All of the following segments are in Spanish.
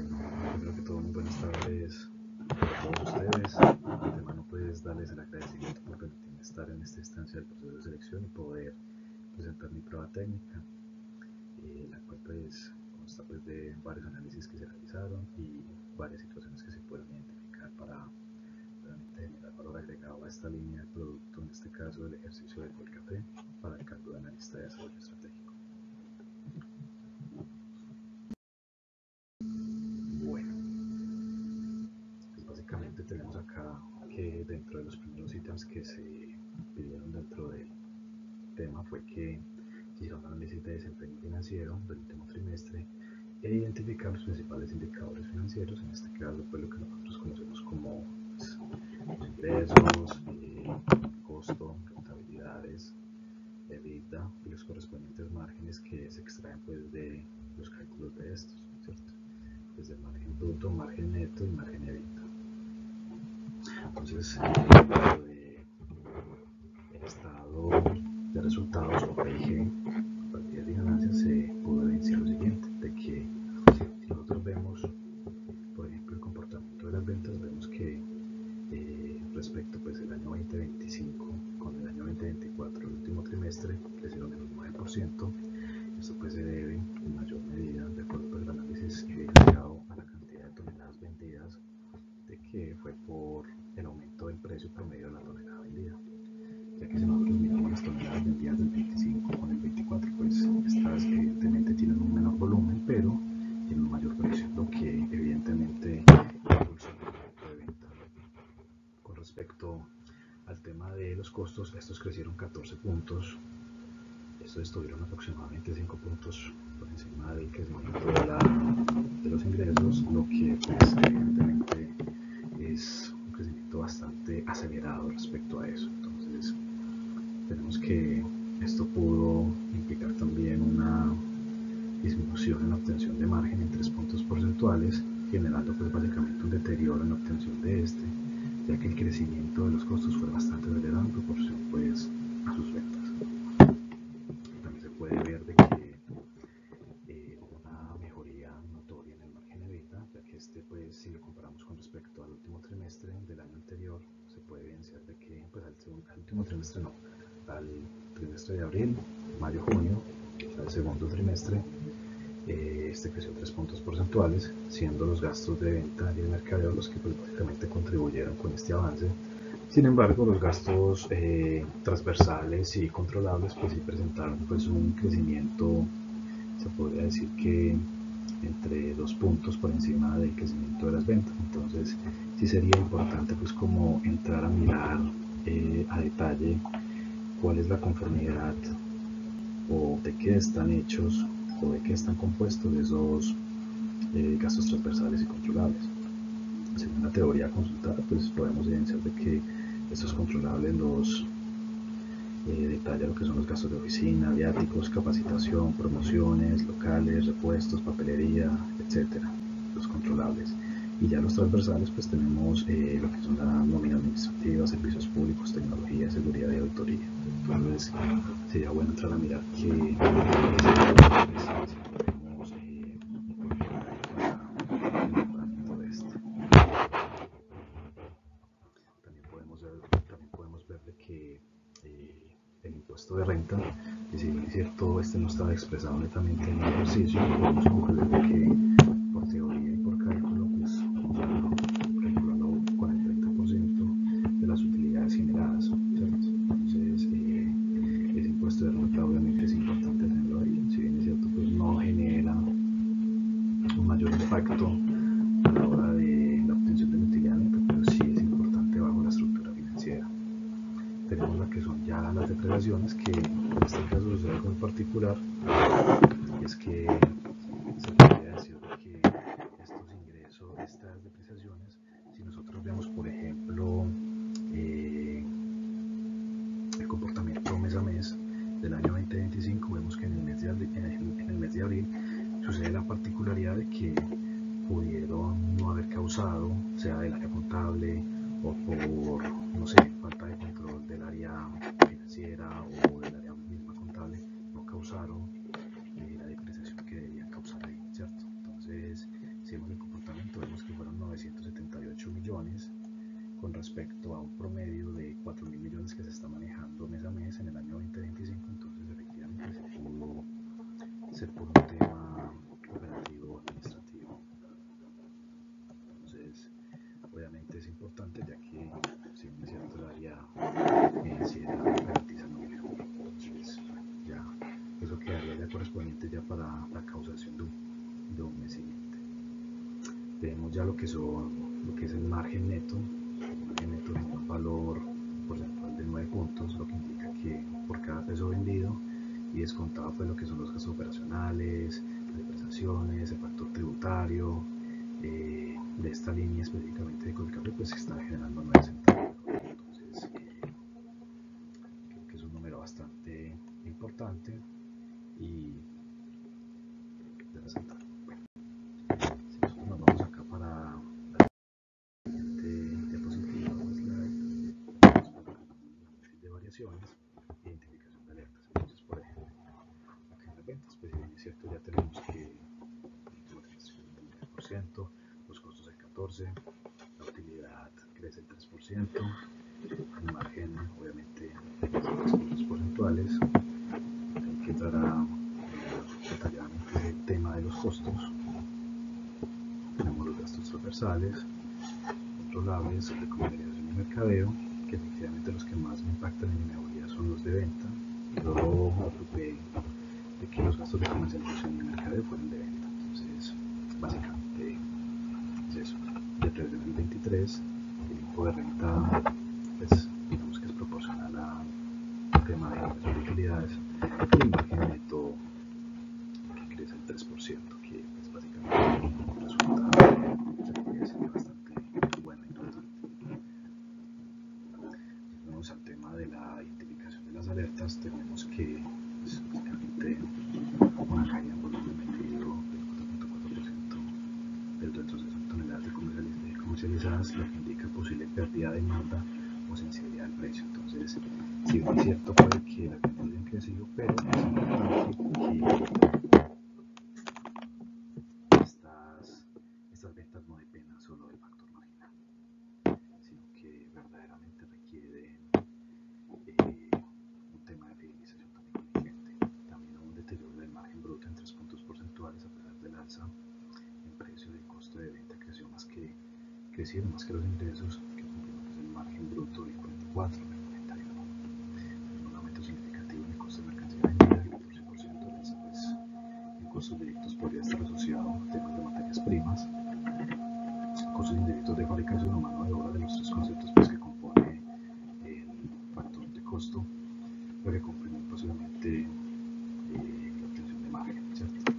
Bueno, espero que todo muy buenas tardes a todos ustedes. De antemano pues darles el agradecimiento por permitirme estar en esta instancia del proceso de selección y poder presentar mi prueba técnica, la cual pues consta pues de varios análisis que se realizaron y varias situaciones que se pueden identificar para realmente generar valor agregado a esta línea de producto, en este caso el ejercicio de Colcafé para el cargo de analista de desarrollo estratégico. Bueno, pues básicamente tenemos acá que dentro de los primeros ítems que se pidieron dentro del tema fue que se hiciera un análisis de desempeño financiero del último trimestre e identificar los principales indicadores financieros, en este caso pues lo que nosotros conocemos como pues, los ingresos, costo, rentabilidades, EBITDA y los correspondientes márgenes que se extraen pues de los cálculos de estos, ¿cierto? Desde el margen bruto, margen neto y margen EBITDA. Entonces, dentro del estado de resultados o PIG, partidas y ganancias, se pudo evidenciar lo siguiente, de que si nosotros vemos, por ejemplo, el comportamiento de las ventas, vemos que respecto pues el año 2025 con el año 2024, el último trimestre, crecieron en un 9%. Esto pues se debe en mayor medida, de acuerdo con el análisis evidenciado, a la cantidad de toneladas vendidas, de que fue por el aumento del precio promedio de la tonelada vendida, ya que si nosotros miramos las toneladas vendidas del 25 con el 24, pues estas evidentemente tienen un menor volumen, pero tienen un mayor precio, lo que evidentemente impulsa el incremento de venta. Con respecto al tema de los costos, estos crecieron 14 puntos. Estos estuvieron aproximadamente 5 puntos por encima del crecimiento de los ingresos, lo que pues evidentemente es un crecimiento bastante acelerado respecto a eso. Entonces tenemos que esto pudo implicar también una disminución en la obtención de margen en 3 puntos porcentuales, generando pues básicamente un deterioro en la obtención de este, ya que el crecimiento de los costos fue bastante acelerado en proporción pues a sus ventas. También se puede ver de que hubo una mejoría notoria en el margen EBITDA, ya que este pues si lo comparamos con respecto al último trimestre del año anterior, se puede evidenciar de que pues al último trimestre no, al trimestre de abril, mayo, junio, al segundo trimestre, este creció 3 puntos porcentuales, siendo los gastos de venta y de mercadeo los que pues básicamente contribuyeron con este avance. Sin embargo, los gastos transversales y controlables pues sí presentaron pues un crecimiento, se podría decir que entre 2 puntos por encima del crecimiento de las ventas. Entonces sí sería importante pues como entrar a mirar a detalle cuál es la conformidad o de qué están hechos o de qué están compuestos esos gastos transversales y controlables. Según la teoría consultada, pues podemos evidenciar de que estos controlables los detalla lo que son los gastos de oficina, viáticos, capacitación, promociones, locales, repuestos, papelería, etcétera, los controlables. Y ya los transversales, pues tenemos lo que son la nómina administrativa, servicios públicos, tecnología, seguridad y auditoría. Entonces, sería bueno entrar a mirar qué podemos incorporar para el mejoramiento de esto. También podemos ver de que el impuesto de renta, y si bien es cierto este no estaba expresado netamente en el ejercicio, podemos concluir de que por teoría y por cálculo, pues ya calculando con el 30% de las utilidades generadas, ¿cierto? Entonces ese impuesto de renta obviamente es importante tenerlo ahí, si bien es cierto pues no genera un mayor impacto a la hora de la obtención de la utilidad neta, pero sí es importante bajo la estructura financiera. Tenemos la que son ya las depreciaciones, que en este caso es algo en particular, y es que se podría decir que estos ingresos, estas depreciaciones, si nosotros vemos por ejemplo el comportamiento mes a mes del año 2025, vemos que en el mes de abril sucede la particularidad de que pudieron no haber causado, sea del área contable o por, no sé, falta de control del área financiera o del área misma contable, no causaron la depreciación que debían causar ahí, ¿cierto? Entonces, si vemos el comportamiento respecto a un promedio de 4.000 millones que se está manejando mes a mes en el año 2025. Entonces efectivamente se pudo ser por un tema operativo administrativo. Entonces obviamente es importante, ya que si bien es cierto el área financiera garantiza el número, entonces ya eso quedaría ya correspondiente ya para la causación de un mes siguiente. Tenemos ya lo que es el margen neto. El margen neto genera un valor porcentual de 9 puntos, lo que indica que por cada peso vendido y descontado pues lo que son los gastos operacionales, las prestaciones, el factor tributario, de esta línea específicamente de Colcable, pues se está generando 9 centavos. Entonces creo que es un número bastante importante y de resaltar. Bueno, si nosotros nos vamos acá para la siguiente diapositiva o slide, de variaciones, identificación de alertas. Entonces, por ejemplo, acá en las ventas, pues bien es cierto, ya tenemos que el 9%, los costos el 14%, la utilidad crece el 3%, el margen obviamente crece 3 puntos porcentuales. Hay que entrar a detalladamente el tema de los costos. Tenemos los gastos transversales, controlables, de comercialización y mercadeo, que efectivamente los que más me impactan en mi memoria son los de venta. Luego me ocupé de que los gastos de comercialización y mercadeo fueron de venta. Entonces, básicamente es eso. De 3 del 23, el tipo de renta, pues digamos que es proporcional al tema de generación de utilidades, y el margen neto que crece el 3%, que es básicamente un resultado se podría decir bastante bueno y importante. Vamos al tema de la identificación de las alertas. Tenemos que pues, básicamente una caída en volumen vendido del 4.4%, el retroceso en toneladas de comercializadas, lo que indica posible pérdida de demanda o sensibilidad al precio. Entonces, si bien es cierto, puede que las ventas hayan crecido, pero es importante que estas ventas no dependan solo del factor marginal, sino que verdaderamente requieren un tema de fidelización también con el cliente. También un deterioro del margen bruto en 3 puntos porcentuales, a pesar del alza en precio del costo de venta crecieron más que los ingresos, que confirma que es el margen bruto del 44 del 91. Un aumento significativo en el costo de mercancía vendida, el 14% del alza, pues en costos directos podría estar asociado a temas de materias primas, costos indirectos de fabricación o mano de obra, de los tres conceptos pues, que compone el factor de costo, lo que comprime posiblemente la obtención de margen, ¿cierto?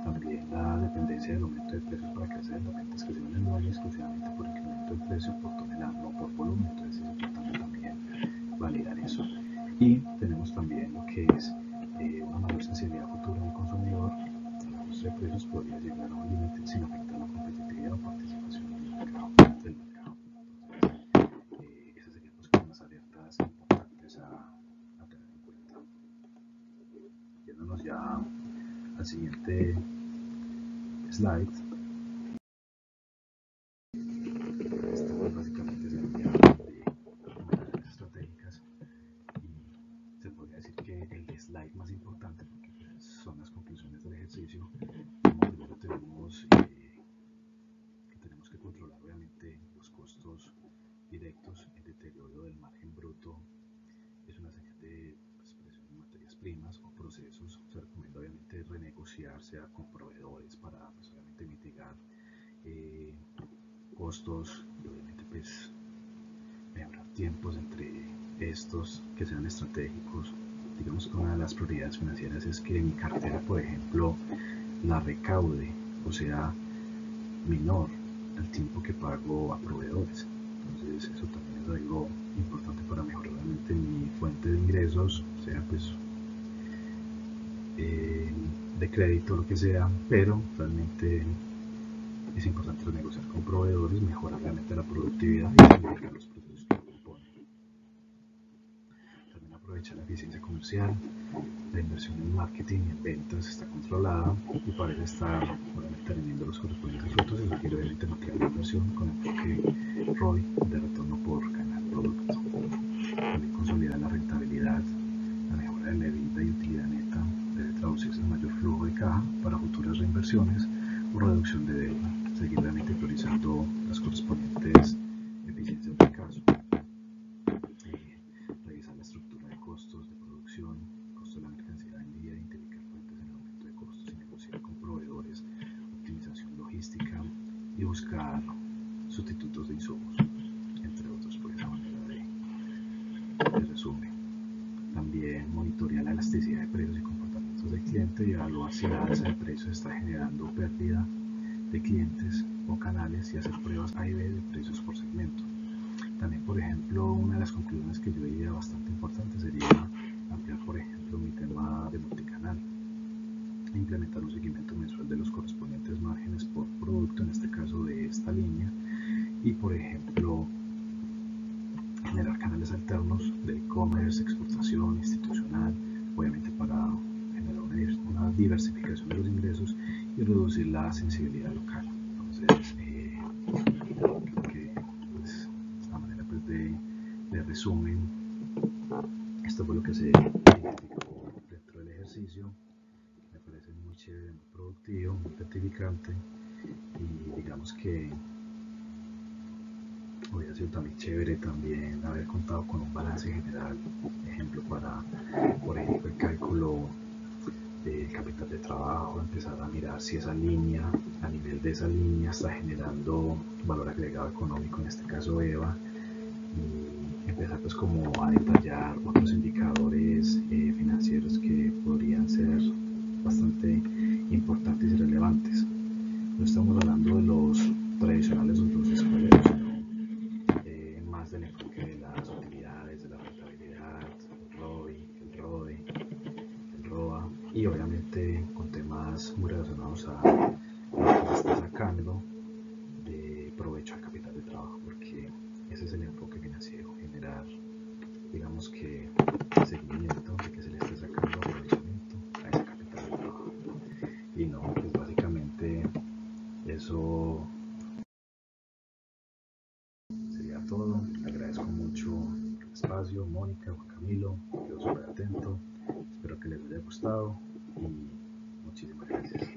También la dependencia del aumento de precios para crecer en las ventas que se ven no es exclusivamente por incremento de precio por tonelada, no por volumen. Entonces es importante también validar eso. Y tenemos también lo que es una mayor sensibilidad futura del consumidor. El ajuste de precios podría llegar a un límite sin afectar la competitividad o participación del mercado. Entonces, esas serían pues como las alertas importantes a tener en cuenta. Yéndonos ya al siguiente slide. Esto pues básicamente sería de recomendaciones estratégicas y se podría decir que el slide más importante, porque pues, son las conclusiones del ejercicio. Primero tenemos que controlar obviamente los costos directos. El deterioro del margen bruto es una señal de pues, presión en materias primas o procesos. Se recomienda obviamente renegociar, sea con proveedores, para pues, obviamente mitigar costos y obviamente pues mejorar tiempos entre estos que sean estratégicos. Digamos que una de las prioridades financieras es que mi cartera, por ejemplo, la recaude, o sea, menor al tiempo que pago a proveedores. Entonces eso también es algo importante para mejorar realmente mi fuente de ingresos, sea pues de crédito, lo que sea, pero realmente es importante renegociar con proveedores, mejorar realmente la productividad y simplificar los procesos que componen. También aprovechar la eficiencia comercial. La inversión en marketing y en ventas está controlada y parece estar teniendo los correspondientes frutos y sugiere obviamente ampliar la inversión con enfoque ROI de retorno por canal producto. También consolidar la rentabilidad. La mejora de la EBITDA y utilidad neta debe traducirse en mayor flujo de caja para futuras reinversiones o reducción de deuda. Seguir realmente priorizando las correspondientes eficiencias del caso. Revisar la estructura de costos de producción, costo de la mercancía vendida, identificar fuentes en el aumento de costos y negociar con proveedores, optimización logística y buscar sustitutos de insumos, entre otros, por esa manera de resumen. También monitorear la elasticidad de precios y comportamientos del cliente y evaluar si la alza de precios está generando pérdida de clientes o canales y hacer pruebas A y B de precios por segmento. También, por ejemplo, una de las conclusiones que yo diría bastante importante sería ampliar, por ejemplo, mi tema de multicanal, implementar un seguimiento mensual de los correspondientes márgenes por producto, en este caso de esta línea, y, por ejemplo, generar canales alternos de e-commerce, exportación, institucional, obviamente para generar una diversificación de los ingresos y reducir la sensibilidad local. Entonces, creo que pues, esta manera pues, de resumen, esto fue lo que se identificó dentro del ejercicio. Me parece muy chévere, muy productivo, muy gratificante y digamos que hubiera sido también chévere también haber contado con un balance general, ejemplo para, por ejemplo, el cálculo del capital de trabajo, empezar a mirar si esa línea, a nivel de esa línea, está generando valor agregado económico, en este caso EVA, y empezar pues como a detallar otros indicadores financieros que podrían ser bastante importantes y relevantes. No estamos hablando de los tradicionales o los escueleros, sino más del enfoque de las utilidades, de la rentabilidad, el ROI, el ROE, el ROA y obviamente con temas muy relacionados a lo que se está sacando de provecho al capital de trabajo, porque ese es el enfoque financiero, generar, digamos que, seguimiento de que se le esté sacando aprovechamiento a ese capital de trabajo. Y no, pues básicamente eso sería todo. Le agradezco mucho el espacio, Mónica, Juan Camilo, quedo súper atento. Espero que les haya gustado y muchísimas gracias.